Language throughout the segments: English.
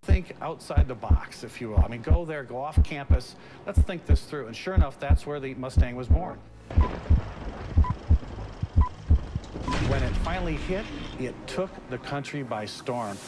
think outside the box, if you will. I mean, go there, go off campus. Let's think this through. And sure enough, that's where the Mustang was born. When it finally hit, it took the country by storm.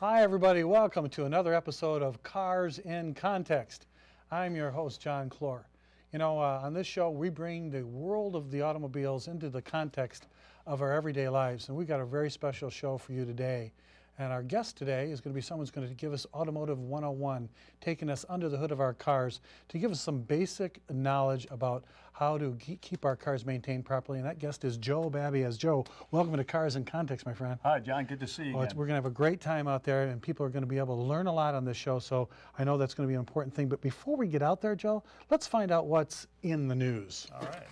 Hi everybody, welcome to another episode of Cars in Context. I'm your host, John Clor. You know, on this show we bring the world of the automobiles into the context of our everyday lives, and we got a very special show for you today. And our guest today is going to be someone who's going to give us Automotive 101, taking us under the hood of our cars to give us some basic knowledge about how to keep our cars maintained properly. And that guest is Joe Babiasz. Joe, welcome to Cars in Context, my friend. Hi, John. Good to see you again. We're going to have a great time out there, and people are going to be able to learn a lot on this show, so I know that's going to be an important thing. But before we get out there, Joe, let's find out what's in the news. All right.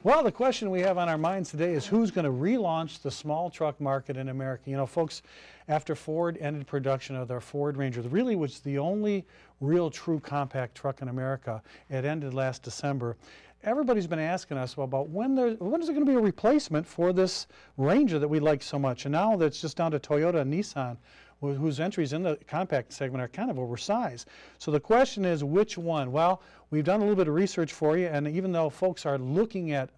Well, the question we have on our minds today is who's going to relaunch the small truck market in America? You know, folks, after Ford ended production of their Ford Ranger, really was the only real true compact truck in America. It ended last December. Everybody's been asking us about when is there going to be a replacement for this Ranger that we like so much? And now that's just down to Toyota and Nissan, whose entries in the compact segment are kind of oversized. So the question is, which one? Well, we've done a little bit of research for you, and even though folks are looking at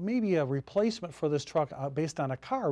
maybe a replacement for this truck based on a car,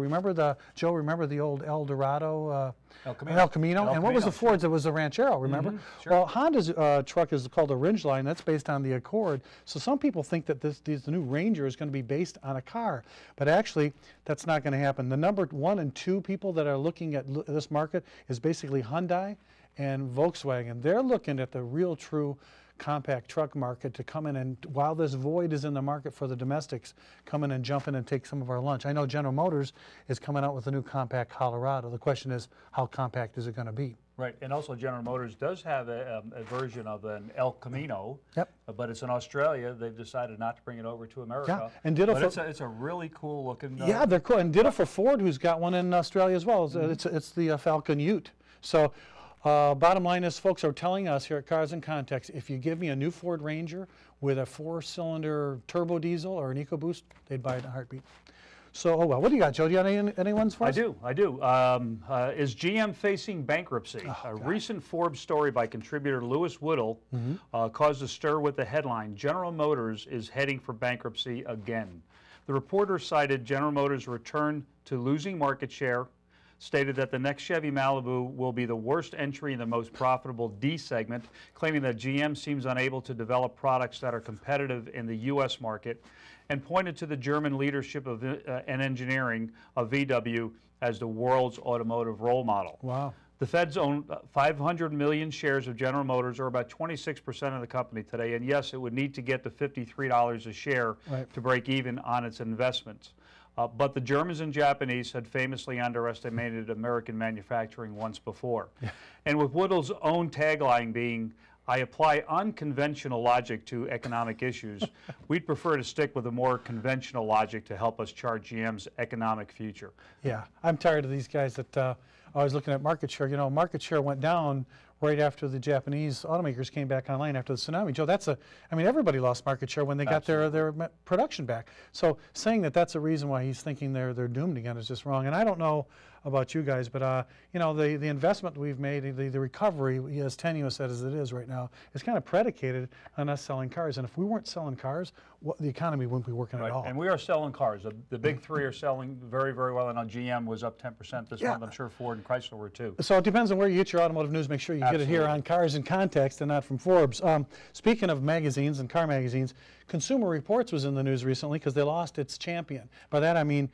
Joe, remember the old El Dorado? El Camino. And what was the Ford's? It was the Ranchero, remember? Mm-hmm, sure. Well, Honda's truck is called the Ridgeline. That's based on the Accord. So some people think that the new Ranger is going to be based on a car. But actually, that's not going to happen. The number 1 and 2 people that are looking at this market is basically Hyundai and Volkswagen. They're looking at the real true compact truck market to come in, and while this void is in the market for the domestics, come in and jump in and take some of our lunch. I know General Motors is coming out with a new compact Colorado. The question is, how compact is it going to be? Right, and also General Motors does have a version of an El Camino, yep. But it's in Australia. They've decided not to bring it over to America. Yeah, and ditto but it's a really cool looking. Yeah, they're cool, and ditto for Ford, who's got one in Australia as well. It's the Falcon Ute. So. Bottom line is, folks are telling us here at Cars in Context, if you give me a new Ford Ranger with a 4-cylinder turbo diesel or an EcoBoost, they'd buy it in a heartbeat. So, oh well, what do you got, Joe? Do you have any ones for us? I do. Is GM facing bankruptcy? A recent Forbes story by contributor Lewis Woodall caused a stir with the headline, General Motors is heading for bankruptcy again. The reporter cited General Motors' return to losing market share, stated that the next Chevy Malibu will be the worst entry in the most profitable D segment, claiming that GM seems unable to develop products that are competitive in the U.S. market, and pointed to the German leadership of and engineering of VW as the world's automotive role model. Wow. The Feds own 500 million shares of General Motors, or about 26% of the company today, and yes, it would need to get to $53 a share to break even on its investments. But the Germans and Japanese had famously underestimated American manufacturing once before. Yeah. And with Woodall's own tagline being, I apply unconventional logic to economic issues, we'd prefer to stick with a more conventional logic to help us chart GM's economic future. Yeah, I'm tired of these guys that always looking at market share. You know, market share went down right after the Japanese automakers came back online after the tsunami. Joe, I mean, everybody lost market share when they got their production back. So saying that that's a reason why he's thinking they're doomed again is just wrong. And I don't know about you guys, but you know, the investment we've made, the recovery, as tenuous as it is right now, is kind of predicated on us selling cars. And if we weren't selling cars, the economy wouldn't be working at all. And we are selling cars. The big three are selling very, very well. I know GM was up 10% this month. I'm sure Ford and Chrysler were too. So it depends on where you get your automotive news. Make sure you get it here on Cars in Context and not from Forbes. Speaking of magazines and car magazines, Consumer Reports was in the news recently because they lost its champion. By that I mean,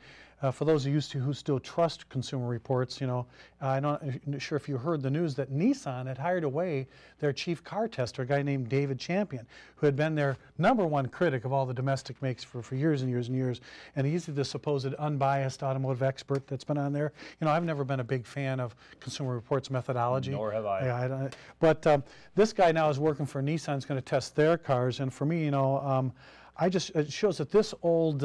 for those of you who still trust Consumer Reports, you know, I'm not sure if you heard the news that Nissan had hired away their chief car tester, a guy named David Champion, who had been their #1 critic of all the domestic makes for years and years and years. And he's the supposed unbiased automotive expert that's been on there. You know, I've never been a big fan of Consumer Reports methodology. Nor have I. But this guy now is working for Nissan, is going to test their cars. And for me, you know, it shows that this old,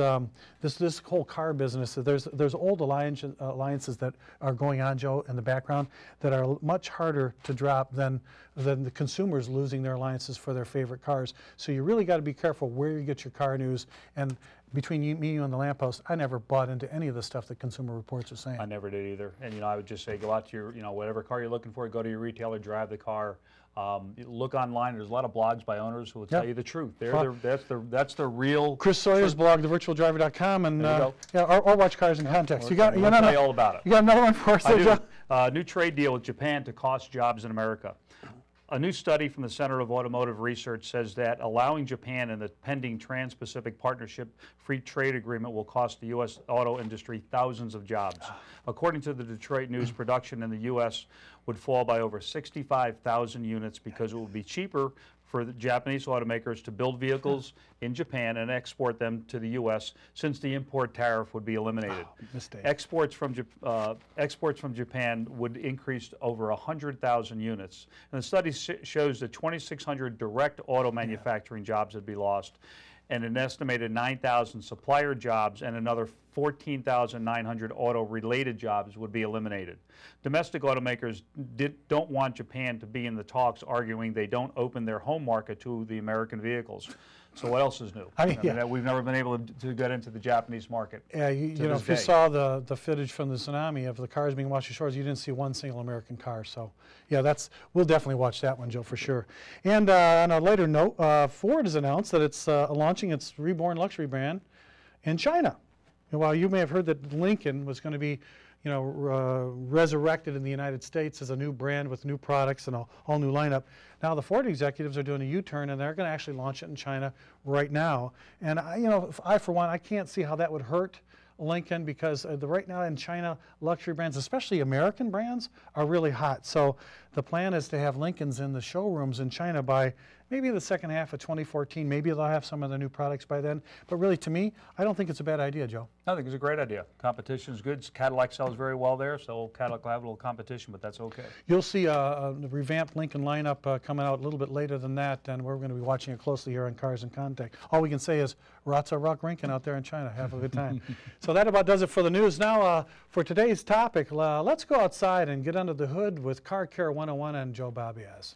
this whole car business, there's old alliances that are going on, Joe, in the background that are much harder to drop than the consumers losing their alliances for their favorite cars. So you really got to be careful where you get your car news. And between you and the lamppost, I never bought into any of the stuff that Consumer Reports are saying. I never did either. And you know, I would just say go out to your, whatever car you're looking for, go to your retailer, drive the car. Look online. There's a lot of blogs by owners who will tell you the truth. That's the real. Chris Sawyer's blog, thevirtualdriver.com, and or watch Cars in Context. You got tell you all about it. You got another one for us, Joe? New trade deal with Japan to cost jobs in America. A new study from the Center of Automotive Research says that allowing Japan in the pending Trans-Pacific Partnership Free Trade Agreement will cost the U.S. auto industry thousands of jobs. According to the Detroit News, production in the U.S. would fall by over 65,000 units because it would be cheaper for the Japanese automakers to build vehicles in Japan and export them to the U.S. since the import tariff would be eliminated. Exports from Japan would increase to over 100,000 units. And the study shows that 2,600 direct auto manufacturing jobs would be lost, and an estimated 9,000 supplier jobs and another 14,900 auto-related jobs would be eliminated. Domestic automakers don't want Japan to be in the talks, arguing they don't open their home market to the American vehicles. So what else is new? I mean, we've never been able to get into the Japanese market. Yeah, you know, if you saw the footage from the tsunami of the cars being washed ashore, you didn't see one single American car. So, yeah, we'll definitely watch that one, Joe, for sure. And on a later note, Ford has announced that it's launching its reborn luxury brand in China. And while you may have heard that Lincoln was going to be, resurrected in the United States as a new brand with new products and a all new lineup, now the Ford executives are doing a U-turn and they're going to actually launch it in China right now. And I for one, I can't see how that would hurt Lincoln, because right now in China, luxury brands, especially American brands, are really hot. So the plan is to have Lincolns in the showrooms in China by maybe the second half of 2014. Maybe they'll have some of the new products by then. But really, to me, I don't think it's a bad idea, Joe. I think it's a great idea. Competition is good. Cadillac sells very well there, so Cadillac will have a little competition, but that's okay. You'll see a revamped Lincoln lineup coming out a little bit later than that, and we're going to be watching it closely here on Cars in Contact. All we can say is, Ratza Rock Rinkin out there in China. Have a good time. So that about does it for the news. Now, for today's topic, let's go outside and get under the hood with Car Care 101 and Joe Babiasz.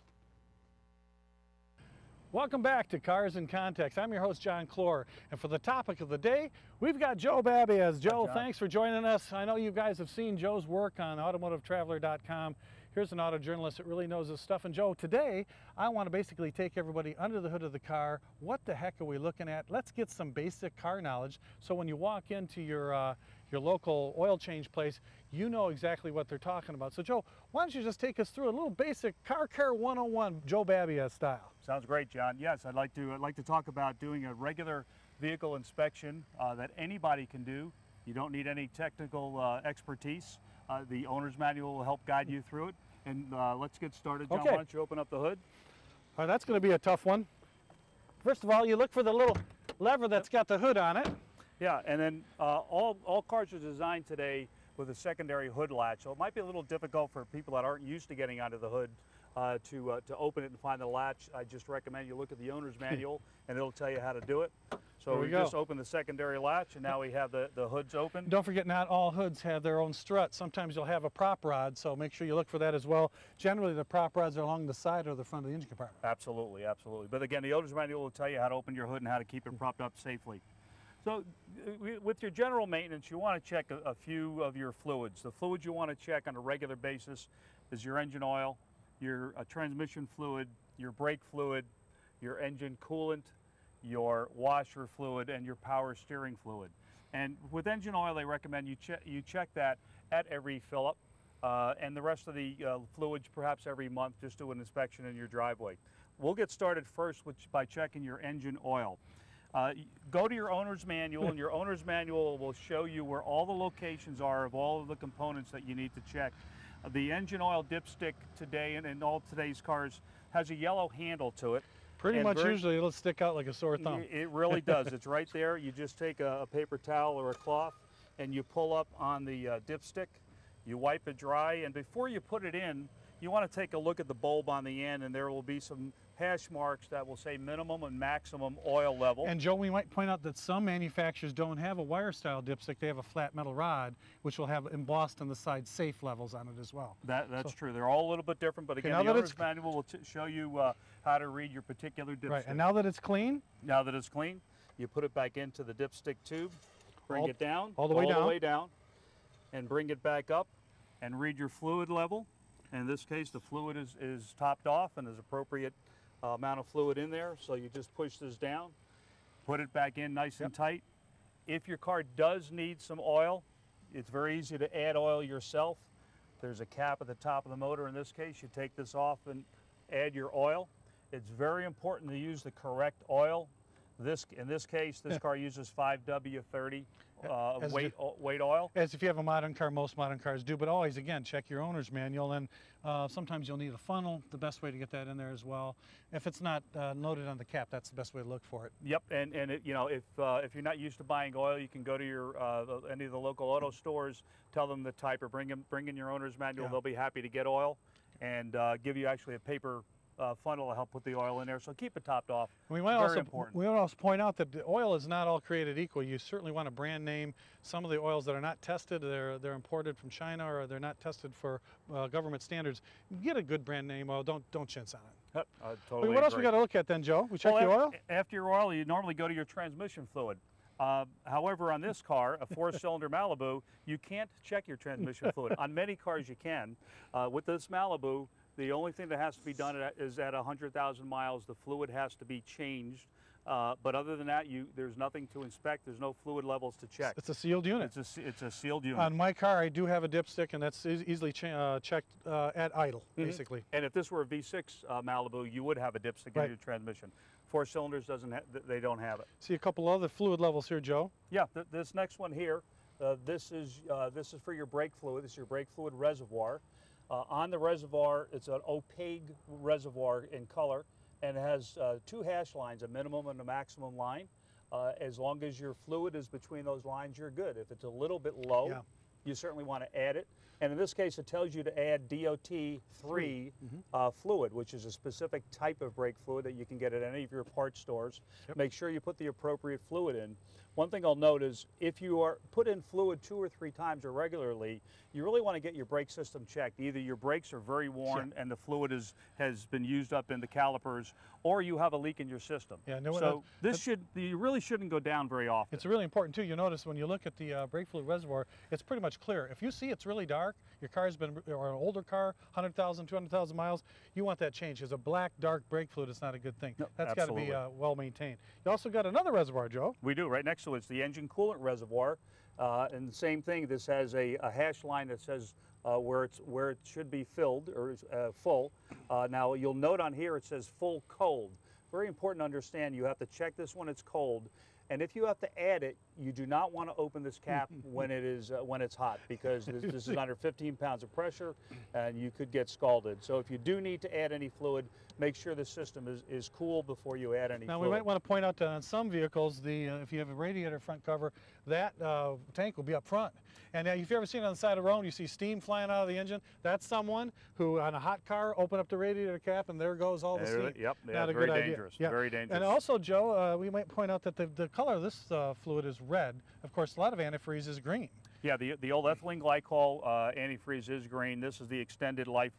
Welcome back to Cars in Context. I'm your host, John Clor, and for the topic of the day, we've got Joe Babiasz. Joe, thanks for joining us. I know you guys have seen Joe's work on automotivetraveler.com. Here's an auto journalist that really knows his stuff. And Joe, today, I want to basically take everybody under the hood of the car. What the heck are we looking at? Let's get some basic car knowledge, so when you walk into your local oil change place, you know exactly what they're talking about. So Joe, why don't you just take us through a little basic Car Care 101, Joe Babiasz style. Sounds great, John. Yes, I'd like to talk about doing a regular vehicle inspection that anybody can do. You don't need any technical expertise. The owner's manual will help guide you through it. And let's get started, John. Okay. Why don't you open up the hood? All right, that's going to be a tough one. First of all, you look for the little lever that's got the hood on it. Yeah, and then all cars are designed today with a secondary hood latch, so it might be a little difficult for people that aren't used to getting onto the hood to open it and find the latch. I just recommend you look at the owner's manual, and it'll tell you how to do it. So we just open the secondary latch, and now we have the hoods open. Don't forget, not all hoods have their own strut. Sometimes you'll have a prop rod, so make sure you look for that as well. Generally, the prop rods are along the side or the front of the engine compartment. Absolutely, absolutely. But again, the owner's manual will tell you how to open your hood and how to keep it propped up safely. So with your general maintenance, you want to check a few of your fluids. The fluids you want to check on a regular basis is your engine oil, your transmission fluid, your brake fluid, your engine coolant, your washer fluid, and your power steering fluid. And with engine oil, they recommend you check that at every fill-up, and the rest of the fluids perhaps every month. Just do an inspection in your driveway. We'll get started first by checking your engine oil. Go to your owner's manual, and your owner's manual will show you where all the locations are of all of the components that you need to check. The engine oil dipstick today, and in all today's cars, has a yellow handle to it. Pretty much usually it'll stick out like a sore thumb. It really does. It's right there. You just take a paper towel or a cloth, and you pull up on the dipstick. You wipe it dry, and before you put it in, you want to take a look at the bulb on the end, and there will be some hash marks that will say minimum and maximum oil level. And Joe, we might point out that some manufacturers don't have a wire style dipstick, they have a flat metal rod, which will have embossed on the side safe levels on it as well. That's true. They're all a little bit different, but again, the owner's manual will show you how to read your particular dipstick. Right, and now that it's clean? Now that it's clean, you put it back into the dipstick tube, bring it down, all the way down, and bring it back up, and read your fluid level. In this case, the fluid is topped off and there's appropriate amount of fluid in there. So you just push this down, put it back in nice and tight. If your car does need some oil, it's very easy to add oil yourself. There's a cap at the top of the motor. In this case, you take this off and add your oil. It's very important to use the correct oil. In this case, this car uses 5W30 weight oil. As if you have a modern car, most modern cars do, but always, again, check your owner's manual, and sometimes you'll need a funnel, the best way to get that in there as well. If it's not noted on the cap, that's the best way to look for it. Yep, and you know, if you're not used to buying oil, you can go to your any of the local auto stores, tell them the type, or bring in your owner's manual. They'll be happy to get oil and give you actually a paper funnel to help put the oil in there, so keep it topped off. We might also point out that the oil is not all created equal. You certainly want a brand name. Some of the oils that are not tested, they're imported from China, or they're not tested for government standards. Get a good brand name oil. Don't chintz on it. Yep, totally what else we got to look at then, Joe? We check the oil? After your oil, you normally go to your transmission fluid. However, on this car, a 4-cylinder Malibu, you can't check your transmission fluid. On many cars you can. With this Malibu, the only thing that has to be done is at 100,000 miles, the fluid has to be changed. But other than that, there's nothing to inspect. There's no fluid levels to check. It's a sealed unit. It's a sealed unit. On my car, I do have a dipstick, and that's easily checked at idle, basically. And if this were a V6 Malibu, you would have a dipstick in your transmission. 4 cylinders they don't have it. See a couple other fluid levels here, Joe. Yeah, this next one here, this is for your brake fluid. This is your brake fluid reservoir. On the reservoir, it's an opaque reservoir in color, and it has 2 hash lines, a minimum and a maximum line. As long as your fluid is between those lines, you're good. If it's a little bit low, you certainly want to add it. And in this case, it tells you to add DOT3 fluid, which is a specific type of brake fluid that you can get at any of your parts stores. Make sure you put the appropriate fluid in. One thing I'll note is if you are put in fluid 2 or 3 times or regularly, you really want to get your brake system checked. Either your brakes are very worn and the fluid has been used up in the calipers, or you have a leak in your system. So you really shouldn't go down very often. It's really important too. You notice when you look at the brake fluid reservoir, it's pretty much clear. If you see it's really dark, your car's been, or an older car, 100,000, 200,000 miles, you want that changed. Because a black, dark brake fluid is not a good thing. No, that's got to be well maintained. You also got another reservoir, Joe. We do. Right next to it's the engine coolant reservoir. And the same thing, this has a hash line that says where it should be filled or full. Now you'll note on here it says full cold. Very important to understand, you have to check this when it's cold. And if you have to add it, you do not want to open this cap when it's hot, because this is under 15 pounds of pressure and you could get scalded. So if you do need to add any fluid, make sure the system is cool before you add any fluid. Now we might want to point out that on some vehicles, if you have a radiator front cover, that tank will be up front. And if you've ever seen it on the side of the road, you see steam flying out of the engine, that's someone who on a hot car opened up the radiator cap and there goes all the steam. Yep, not a very good dangerous. idea. Very dangerous. And also, Joe, we might point out that the color of this fluid is red. Of course, a lot of antifreeze is green. Yeah, the old ethylene glycol antifreeze is green. This is the extended life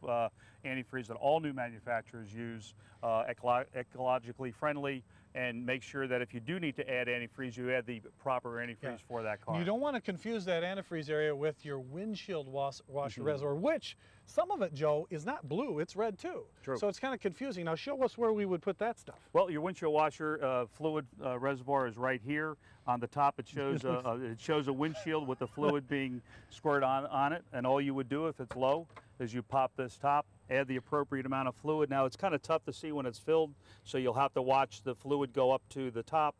antifreeze that all new manufacturers use, ecologically friendly, and make sure that if you do need to add antifreeze, you add the proper antifreeze for that car. You don't want to confuse that antifreeze area with your windshield washer reservoir, which some of it, Joe, is not blue, it's red too. True. So it's kind of confusing. Now show us where we would put that stuff. Well, your windshield washer fluid reservoir is right here. On the top it shows a windshield with the fluid being squirted on it, and all you would do if it's low is you pop this top, add the appropriate amount of fluid. Now it's kind of tough to see when it's filled, so you'll have to watch the fluid go up to the top.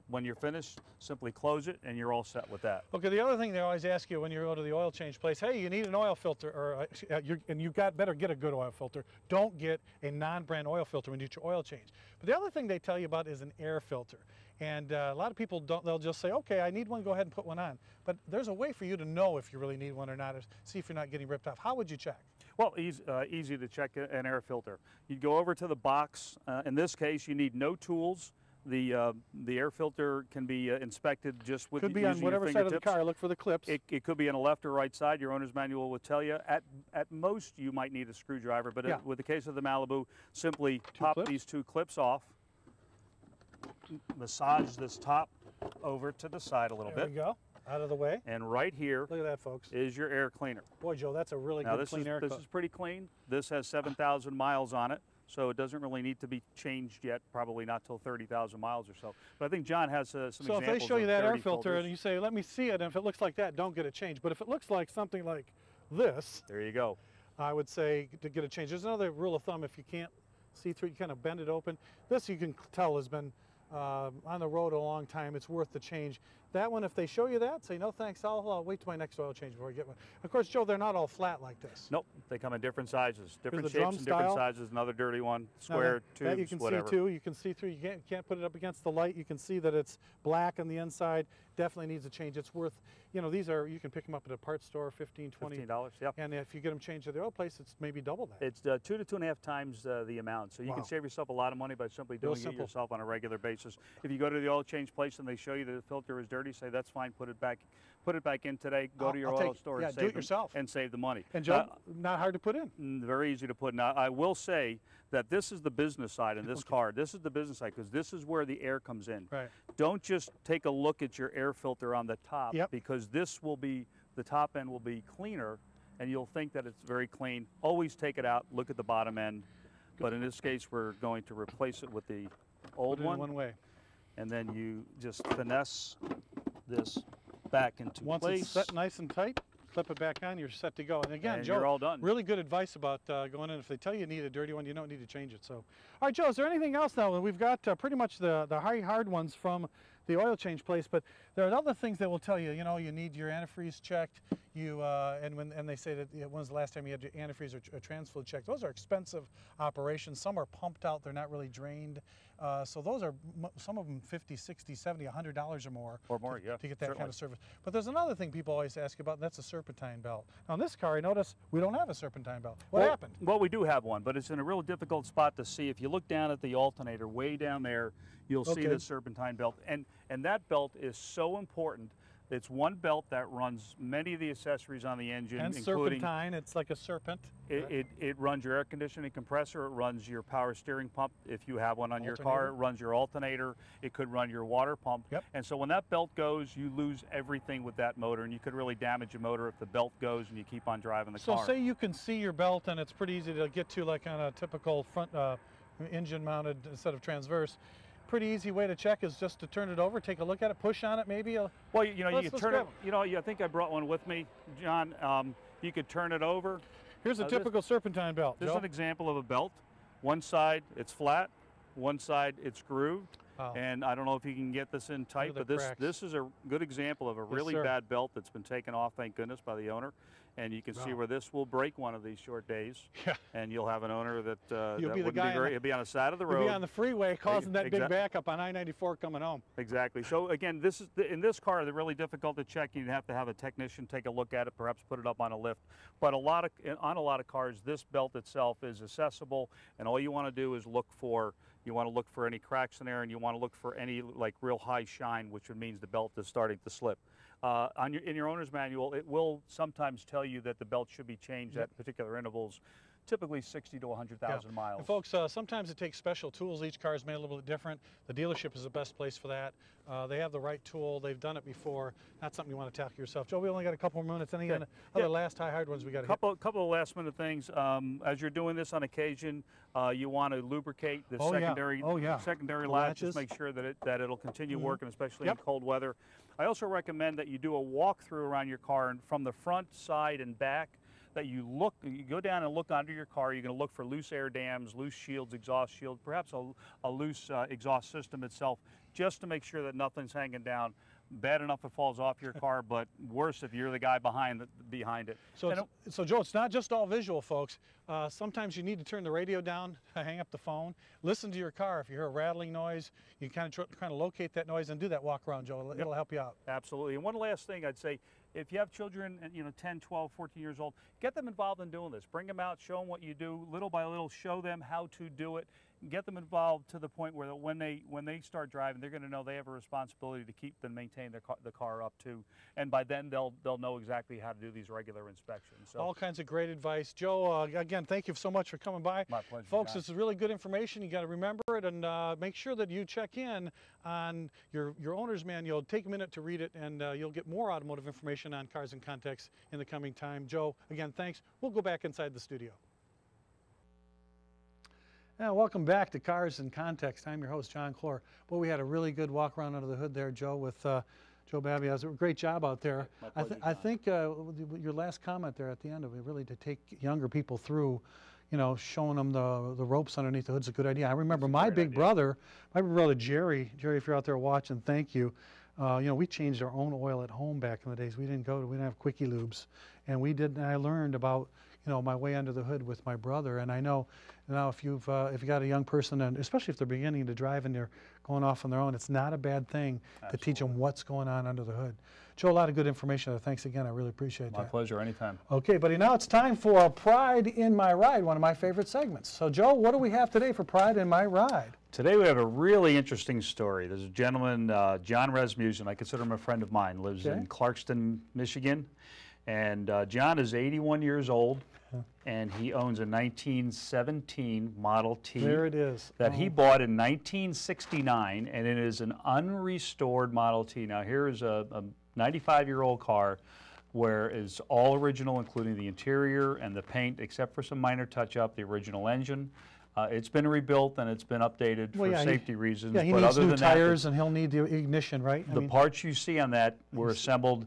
When you're finished, simply close it and you're all set with that. Okay, the other thing they always ask you when you go to the oil change place, hey, you need an oil filter, or and you better get a good oil filter. Don't get a non-brand oil filter when you do your oil change. But the other thing they tell you about is an air filter. And a lot of people they'll just say, okay, I need one, go ahead and put one on. But there's a way for you to know if you really need one or not, or see if you're not getting ripped off. How would you check? Well, easy to check an air filter. You'd go over to the box. In this case, you need no tools. The air filter can be inspected just with could be using on whatever your side of the fingertips. car. Look for the clips. It could be on the left or right side. Your owner's manual will tell you. At most, you might need a screwdriver, but Yeah. with the case of the Malibu, simply pop these two clips off, massage this top over to the side a little There bit. we go. Out of the way. And right here Look at that, folks. is your air cleaner. Boy, Joe, that's a really Now good clean air. this is pretty clean. This has 7,000 miles on it, so it doesn't really need to be changed yet, probably not till 30,000 miles or so. But I think John has some examples. So if they show you that air dirty filter filters. and you say, let me see it, and if it looks like that, don't get it changed. But if it looks like something like this, There you go. I would say to get it changed. There's another rule of thumb: if you can't see through, you kind of bend it open. This you can tell has been on the road a long time. It's worth the change. That one, if they show you that, say no thanks. I'll wait till my next oil change before I get one. Of course, Joe, they're not all flat like this. Nope, they come in different sizes, different the shapes drum and different style. sizes. Another dirty one, Now square, that you tubes, can whatever. see too. You can see through. You can't put it up against the light. You can see that it's black on the inside. Definitely needs a change. It's worth, you know, these are, you can pick them up at a parts store, $15, $20. $15, yep. And if you get them changed at the oil place, it's maybe double that. It's 2 to 2.5 times the amount. So you Wow. can save yourself a lot of money by simply Real doing it simple. yourself on a regular basis. If you go to the oil change place and they show you that the filter is dirty, say that's fine, put it back in today, go to your oil store yeah, and do it save yourself. and save the money. And Joe, not hard to put in. Very easy to put. Now, I will say that this is the business side in this car. This is the business side because this is where the air comes in. Right. Don't just take a look at your air filter on the top Yep. because this will be, the top end will be cleaner and you'll think that it's very clean. Always take it out, look at the bottom end. But in this case, we're going to replace it with the old Put it in one. one way. And then you just finesse this back into Once place. it's set nice and tight, clip it back on, you're set to go. And again, And Joe, you're all done. really good advice about going in. If they tell you need a dirty one, you don't need to change it. So, all right, Joe, is there anything else now? We've got pretty much the hard ones from the oil change place, but there are other things that will tell you, you know, you need your antifreeze checked. And they say that when's the last time you had your antifreeze or trans fluid checked? Those are expensive operations. Some are pumped out, they're not really drained. So those are, some of them $50, $60, $70, $100 or more. Or more, yeah, To get that certainly. kind of service. But there's another thing people always ask about, and that's a serpentine belt. Now on this car, I notice we don't have a serpentine belt. What happened? Well, we do have one, but it's in a real difficult spot to see. If you look down at the alternator, way down there, you'll see the serpentine belt. And that belt is so important. It's one belt that runs many of the accessories on the engine, And including serpentine, it's like a serpent. it runs your air conditioning compressor, it runs your power steering pump if you have one on your car, Alternator. it runs your alternator, it could run your water pump. Yep. And so when that belt goes, you lose everything with that motor, and you could really damage a motor if the belt goes and you keep on driving the car. So say you can see your belt and it's pretty easy to get to, like on a typical front engine mounted instead of transverse. Pretty easy way to check is just to turn it over, take a look at it, push on it maybe. Well, you know, Let's you turn grab it, you know, I think I brought one with me, John. You could turn it over. Here's a typical serpentine belt, This is Joe. an example of a belt. One side it's flat, one side it's grooved. Wow. And I don't know if you can get this in tight, the but cracks. this is a good example of a really sir. bad belt that's been taken off, thank goodness, by the owner. And you can see where this will break one of these short days. Yeah. And you'll have an owner that, You'll that be the wouldn't guy be very, he'll be on the side of the road. You'll be on the freeway causing that big Exact- backup on I-94 coming home. Exactly. So again, this is in this car, they're really difficult to check. You'd have to have a technician take a look at it, perhaps put it up on a lift. But on a lot of cars, this belt itself is accessible, and all you want to do is look for any cracks in there, and you want to look for any like real high shine, which means the belt is starting to slip. In your owner's manual, it will sometimes tell you that the belt should be changed at particular intervals, typically 60 to 100,000 miles. And folks, sometimes it takes special tools. Each car is made a little bit different. The dealership is the best place for that. They have the right tool. They've done it before. Not something you want to tackle yourself. Joe, we only got a couple more minutes. Any other last hard ones we got to hit? Couple of last minute things. As you're doing this on occasion, you want to lubricate the secondary latch. Just make sure that it'll continue working, especially in cold weather. I also recommend that you do a walkthrough around your car, and from the front, side, and back, that you go down and look under your car. You're going to look for loose air dams, loose shields, exhaust shield, perhaps a loose exhaust system itself, just to make sure that nothing's hanging down. Bad enough it falls off your car, but worse if you're the guy behind it. So Joe, it's not just all visual, folks. Sometimes you need to turn the radio down, hang up the phone, listen to your car. If you hear a rattling noise, you kind of locate that noise and do that walk around, Joe. It'll help you out. Absolutely. And one last thing I'd say, if you have children, 10, 12, 14 years old, get them involved in doing this. Bring them out, show them what you do, little by little, show them how to do it. Get them involved to the point where when they start driving, they're going to know they have a responsibility to keep and maintain the car up too, and by then they'll know exactly how to do these regular inspections. So, all kinds of great advice. Joe, again, thank you so much for coming by. My pleasure, folks. John. This is really good information. You got to remember it, and make sure that you check in on your owner's manual. Take a minute to read it, and you'll get more automotive information on Cars in Context in the coming time. Joe, again, thanks. We'll go back inside the studio. Now, welcome back to Cars in Context. I'm your host, John Clor. Well, we had a really good walk around under the hood there, Joe, with Joe Babiasz. Great job out there. I think your last comment there at the end of it, really to take younger people through, showing them the ropes underneath the hood is a good idea. I remember my big brother Jerry, if you're out there watching, thank you. We changed our own oil at home back in the days. We didn't have quickie lubes, and I learned about my way under the hood with my brother. And I know now if you got a young person, and especially if they're beginning to drive and they're going off on their own, it's not a bad thing to teach them what's going on under the hood. Joe, a lot of good information there. Thanks again. I really appreciate that. My pleasure. Anytime. Okay, buddy. Now it's time for Pride in My Ride, one of my favorite segments. So, Joe, what do we have today for Pride in My Ride? Today we have a really interesting story. There's a gentleman, John Rasmussen. I consider him a friend of mine. Lives in Clarkston, Michigan. And John is 81 years old, and he owns a 1917 Model T. There it is. That he bought in 1969, and it is an unrestored Model T. Now, here is a 95-year-old car where it's all original, including the interior and the paint, except for some minor touch-up, the original engine. It's been rebuilt and it's been updated for safety reasons. Yeah, he needs new tires and he'll need the ignition, right? The parts you see on that were assembled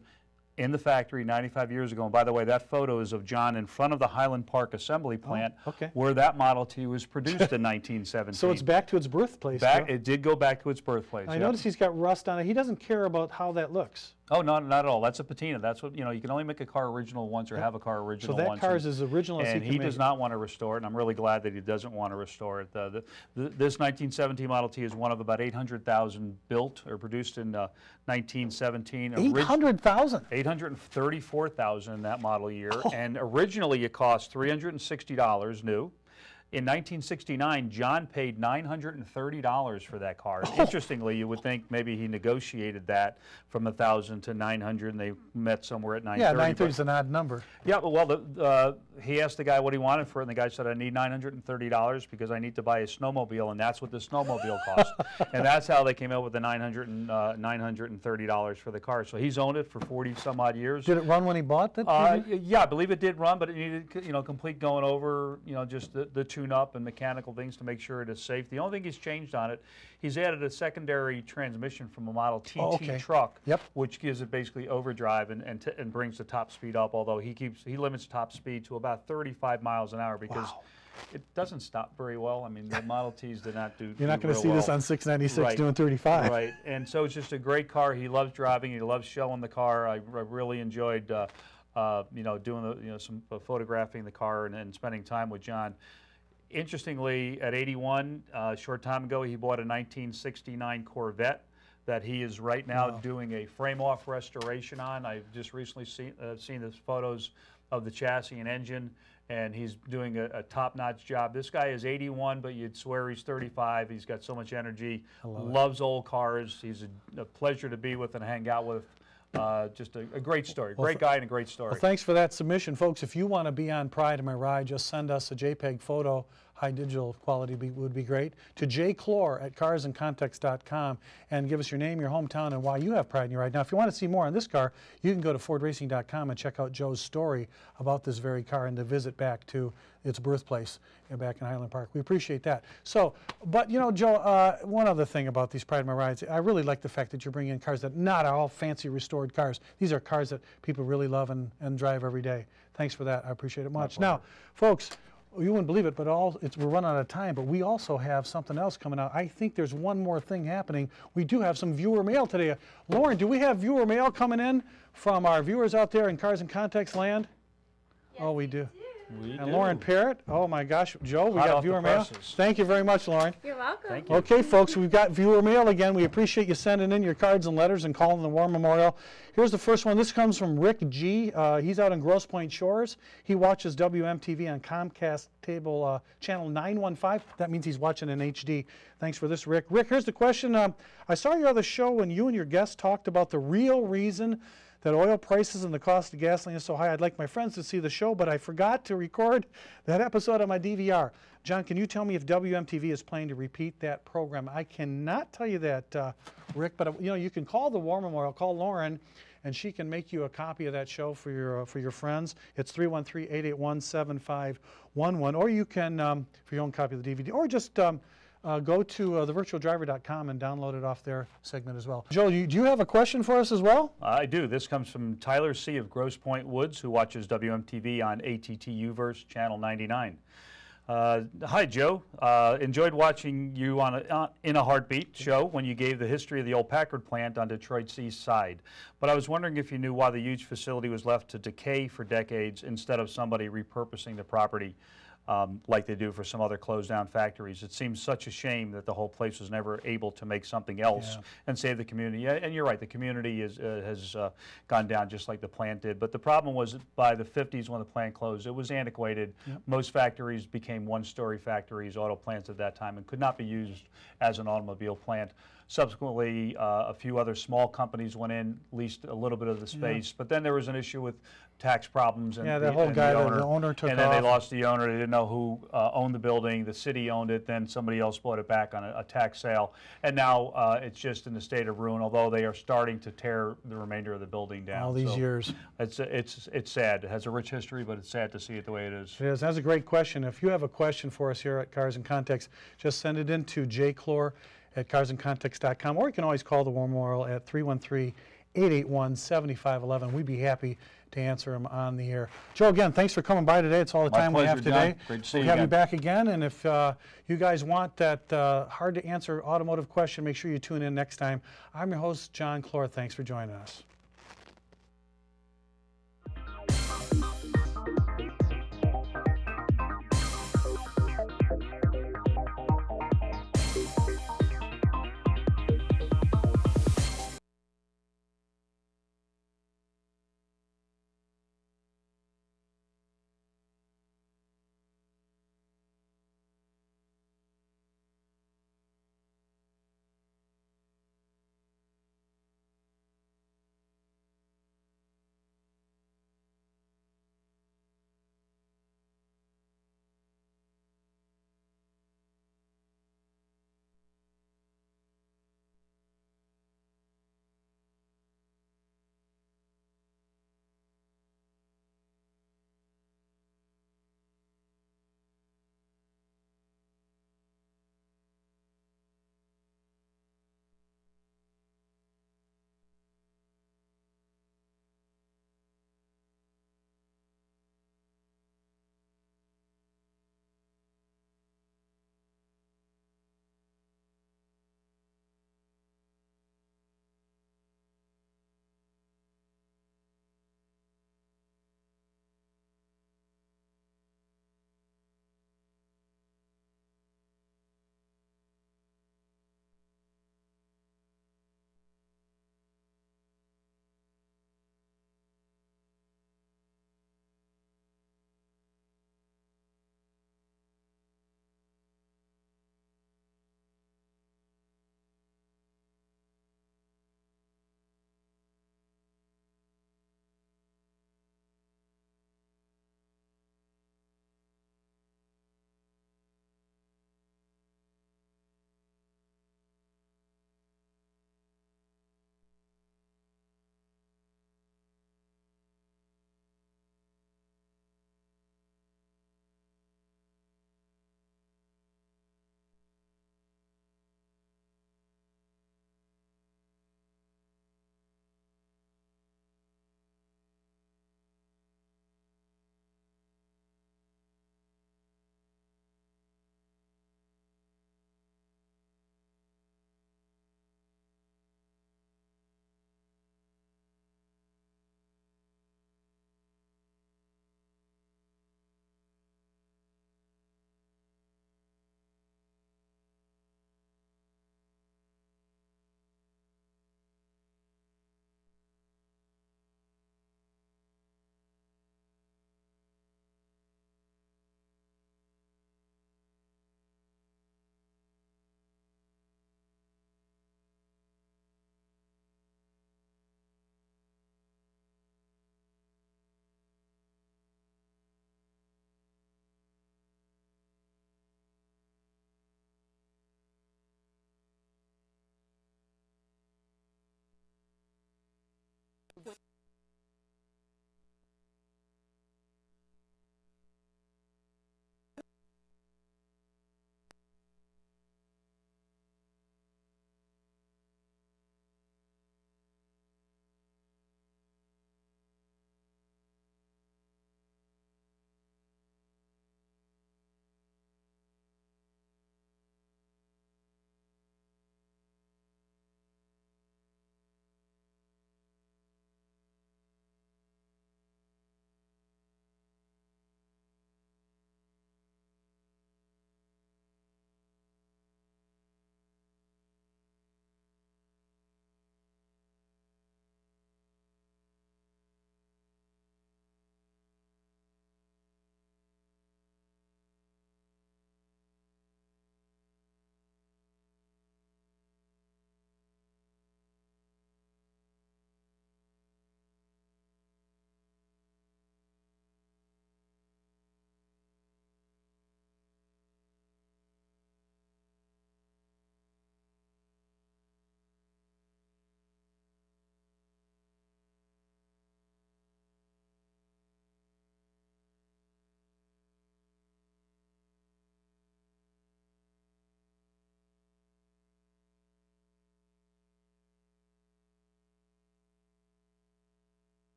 in the factory 95 years ago. And by the way, that photo is of John in front of the Highland Park assembly plant where that Model T was produced in 1917. So it's back to its birthplace. It did go back to its birthplace. I notice he's got rust on it. He doesn't care about how that looks. Oh, not at all. That's a patina. That's what, you can only make a car original once or have a car original once. So that car is as original as he can make it. And he does not want to restore it, and I'm really glad that he doesn't want to restore it. This 1917 Model T is one of about 800,000 built or produced in 1917. 800,000? 834,000 in that model year. And originally it cost $360 new. In 1969, John paid $930 for that car. Interestingly, you would think maybe he negotiated that from $1,000 to $900, and they met somewhere at $930. Yeah, $930 is an odd number. Yeah, well, he asked the guy what he wanted for it, and the guy said, "I need $930 because I need to buy a snowmobile, and that's what the snowmobile costs." And that's how they came up with the $930 for the car. So he's owned it for 40-some-odd years. Did it run when he bought it? Yeah, I believe it did run, but it needed, complete going over, just the tune-up and mechanical things to make sure it is safe. The only thing he's changed on it, he's added a secondary transmission from a Model TT truck, which gives it basically overdrive and brings the top speed up. Although he limits top speed to about 35 miles an hour because it doesn't stop very well. I mean, the Model Ts did not do. You're not going to see this on 696 doing 35. Right, and so it's just a great car. He loves driving. He loves showing the car. I really enjoyed, doing some photographing the car and spending time with John. Interestingly, at 81, a short time ago, he bought a 1969 Corvette that he is right now doing a frame-off restoration on. I've just recently seen the photos of the chassis and engine, and he's doing a top-notch job. This guy is 81, but you'd swear he's 35. He's got so much energy, loves old cars. He's a pleasure to be with and hang out with. Just a great story. Great guy and a great story. Well, thanks for that submission, folks. If you want to be on Pride in My Ride, just send us a JPEG photo. High digital quality would be great. To jclor@carsincontext.com and give us your name, your hometown, and why you have pride in your ride. Now, if you want to see more on this car, you can go to fordracing.com and check out Joe's story about this very car and to visit back to its birthplace back in Highland Park. We appreciate that. So, but Joe, one other thing about these Pride in My Rides, I really like the fact that you're bringing in cars that not are all fancy restored cars. These are cars that people really love and drive every day. Thanks for that. I appreciate it much. Now, folks, you wouldn't believe it, but we're running out of time, but we also have something else coming out. I think there's one more thing happening. We do have some viewer mail today. Lauren, do we have viewer mail coming in from our viewers out there in Cars in Context land? Yes, oh, we do. And Lauren Parrott. Oh my gosh, Joe, we Hot got off viewer the mail. presses. Thank you very much, Lauren. You're welcome. Thank you. Okay, folks, we've got viewer mail again. We appreciate you sending in your cards and letters and calling the War Memorial. Here's the first one. This comes from Rick G. He's out in Grosse Pointe Shores. He watches WMTV on Comcast Cable Channel 915. That means he's watching in HD. Thanks for this, Rick. Rick, here's the question. I saw your other show when you and your guest talked about the real reason that oil prices and the cost of gasoline is so high. I'd like my friends to see the show, but I forgot to record that episode on my DVR. John, can you tell me if WMTV is planning to repeat that program? I cannot tell you that, Rick, but you know, you can call the War Memorial, call Lauren, and she can make you a copy of that show for your friends. It's 313-881-7511, or you can, for your own copy of the DVD, or just go to thevirtualdriver.com and download it off their segment as well. Joe, do you have a question for us as well? I do. This comes from Tyler C. of Grosse Pointe Woods, who watches WMTV on ATTU-verse Channel 99. Hi, Joe. Enjoyed watching you on In a Heartbeat show when you gave the history of the old Packard plant on Detroit's east side. But I was wondering if you knew why the huge facility was left to decay for decades instead of somebody repurposing the property like they do for some other closed down factories. It seems such a shame that the whole place was never able to make something else and save the community. And you're right, the community has gone down just like the plant did. But the problem was by the 50s when the plant closed, it was antiquated. Most factories became one-story factories, auto plants at that time, and could not be used as an automobile plant. Subsequently, a few other small companies went in, leased a little bit of the space, but then there was an issue with tax problems. And the whole guy, the owner took off. And then they lost the owner. They didn't know who owned the building. The city owned it. Then somebody else bought it back on a tax sale. And now it's just in a state of ruin, although they are starting to tear the remainder of the building down. All these years. It's sad. It has a rich history, but it's sad to see it the way it is. It is. That's a great question. If you have a question for us here at Cars and Context, just send it in to Clor at carsandcontext.com, or you can always call the War Memorial at 313-881-7511. We'd be happy to answer them on the air. Joe, again, thanks for coming by today. It's all the time we have today. Great to see you We'll have again. you back again, and if you guys want that hard-to-answer automotive question, make sure you tune in next time. I'm your host, John Clor. Thanks for joining us.